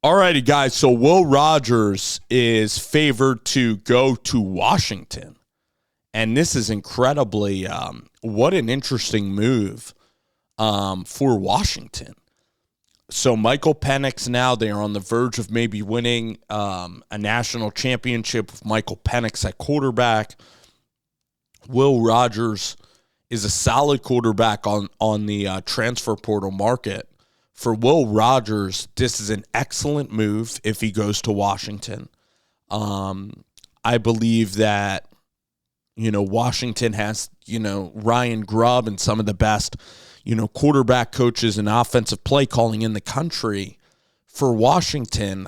Alrighty, guys. So Will Rogers is favored to go to Washington. And this is incredibly, what an interesting move for Washington. So Michael Penix now, they are on the verge of maybe winning a national championship with Michael Penix at quarterback. Will Rogers is a solid quarterback on the transfer portal market. For Will Rogers, this is an excellent move if he goes to Washington. I believe that, Washington has, Ryan Grubb and some of the best, quarterback coaches and offensive play calling in the country. For Washington,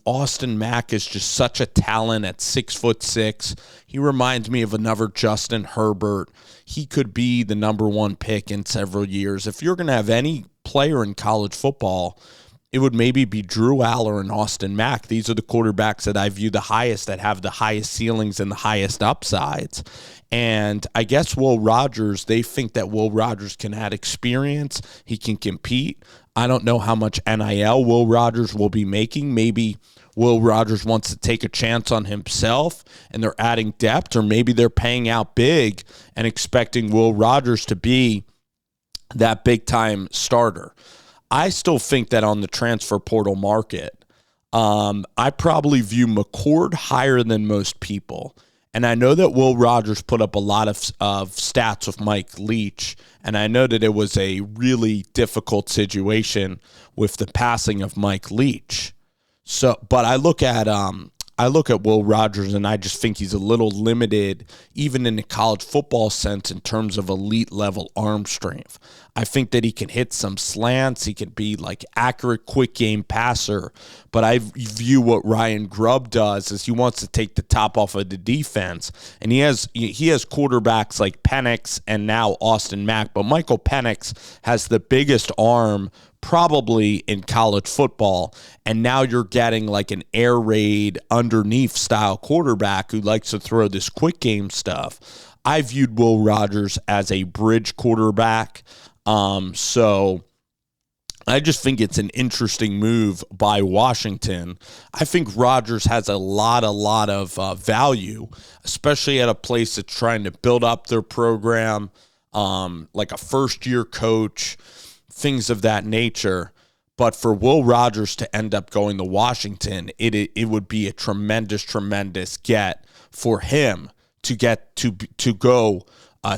Austin Mack is just such a talent at 6'6". He reminds me of another Justin Herbert. He could be the number one pick in several years. If you're going to have any player in college football, it would maybe be Drew Aller and Austin Mack. These are the quarterbacks that I view the highest, that have the highest ceilings and the highest upsides. And I guess Will Rogers, they think that Will Rogers can add experience. He can compete. I don't know how much NIL Will Rogers will be making. Maybe Will Rogers wants to take a chance on himself and they're adding depth, or maybe they're paying out big and expecting Will Rogers to be that big-time starter. I still think that on the transfer portal market, I probably view McCord higher than most people. And I know that Will Rogers put up a lot of stats with Mike Leach, and I know that it was a really difficult situation with the passing of Mike Leach. But I look at Will Rogers, and I just think he's a little limited, even in the college football sense, in terms of elite level arm strength. I think that he can hit some slants. He can be like accurate, quick game passer. But I view what Ryan Grubb does is he wants to take the top off of the defense. And he has quarterbacks like Penix and now Austin Mack. But Michael Penix has the biggest arm probably in college football, and now you're getting like an air raid underneath style quarterback who likes to throw this quick game stuff. I viewed Will Rogers as a bridge quarterback, so I just think it's an interesting move by Washington. I think Rogers has a lot of value, especially at a place that's trying to build up their program, like a first-year coach, things of that nature. But for Will Rogers to end up going to Washington, it would be a tremendous get for him to get to go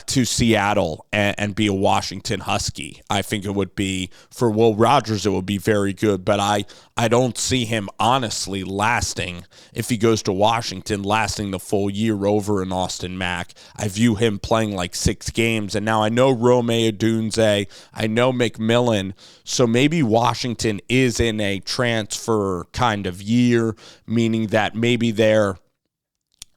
to Seattle and be a Washington Husky. I think it would be, for Will Rogers, it would be very good, but I don't see him honestly lasting, if he goes to Washington, lasting the full year over in Austin Mack. I view him playing like 6 games, and now I know Rome Odunze, I know McMillan, so maybe Washington is in a transfer kind of year, meaning that maybe they're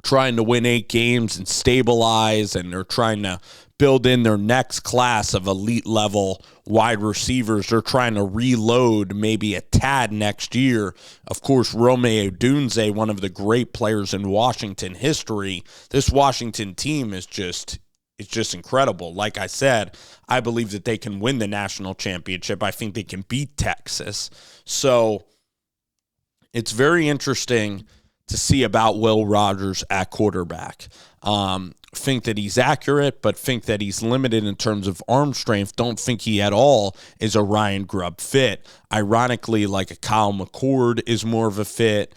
trying to win 8 games and stabilize, and they're trying to build in their next class of elite level wide receivers. They're trying to reload maybe a tad next year. Of course, Rome Odunze, one of the great players in Washington history. This Washington team is just incredible. Like I said, I believe that they can win the national championship. I think they can beat Texas. So it's very interesting to see about Will Rogers at quarterback. Think that he's accurate, but think that he's limited in terms of arm strength. Don't think he at all is a Ryan Grubb fit. Ironically, like a Kyle McCord is more of a fit.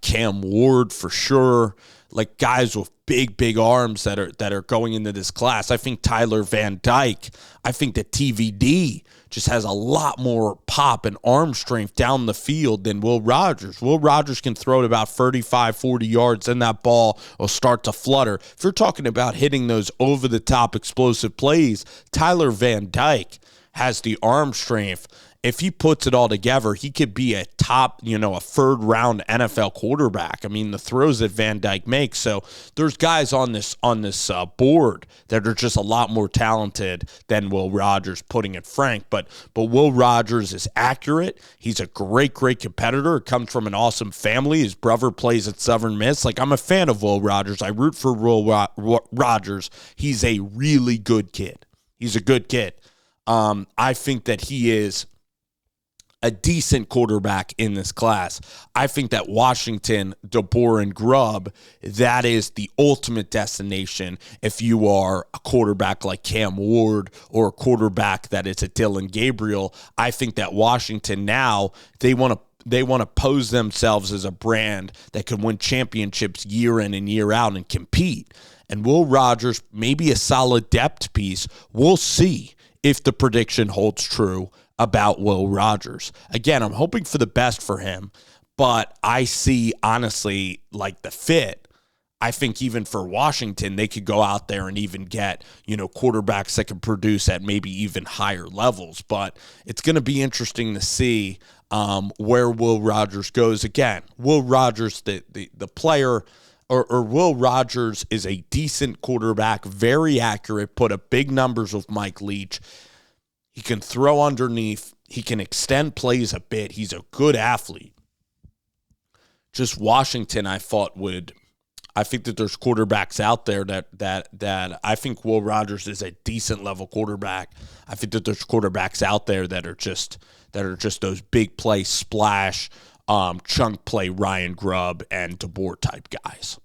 Cam Ward for sure. Like guys with big arms that are going into this class. I think Tyler Van Dyke. I think that TVD just has a lot more pop and arm strength down the field than Will Rogers. Will Rogers can throw it about 35, 40 yards, and that ball will start to flutter. If you're talking about hitting those over-the-top explosive plays, Tyler Van Dyke has the arm strength. If he puts it all together, he could be a top, a third-round NFL quarterback. I mean, the throws that Van Dyke makes. So there's guys on this board that are just a lot more talented than Will Rogers, putting it frank. But Will Rogers is accurate. He's a great competitor. Comes from an awesome family. His brother plays at Southern Miss. Like, I'm a fan of Will Rogers. I root for Will Rogers. He's a really good kid. He's a good kid. I think that he is a decent quarterback in this class. I think that Washington, DeBoer, and Grubb, that is the ultimate destination if you are a quarterback like Cam Ward or a quarterback that is a Dylan Gabriel. I think that Washington now, they want to pose themselves as a brand that can win championships year in and year out and compete. And Will Rogers, maybe a solid depth piece. We'll see if the prediction holds true about Will Rogers. Again, I'm hoping for the best for him, but I see, honestly, like the fit. I think even for Washington, they could go out there and even get, quarterbacks that can produce at maybe even higher levels. But it's going to be interesting to see where Will Rogers goes. Again, Will Rogers, the player, or Will Rogers is a decent quarterback, very accurate, put up big numbers with Mike Leach. He can throw underneath. He can extend plays a bit. He's a good athlete. Just Washington, I think that there's quarterbacks out there that I think Will Rogers is a decent level quarterback. I think that there's quarterbacks out there that are just those big play splash, chunk play Ryan Grubb and DeBoer type guys.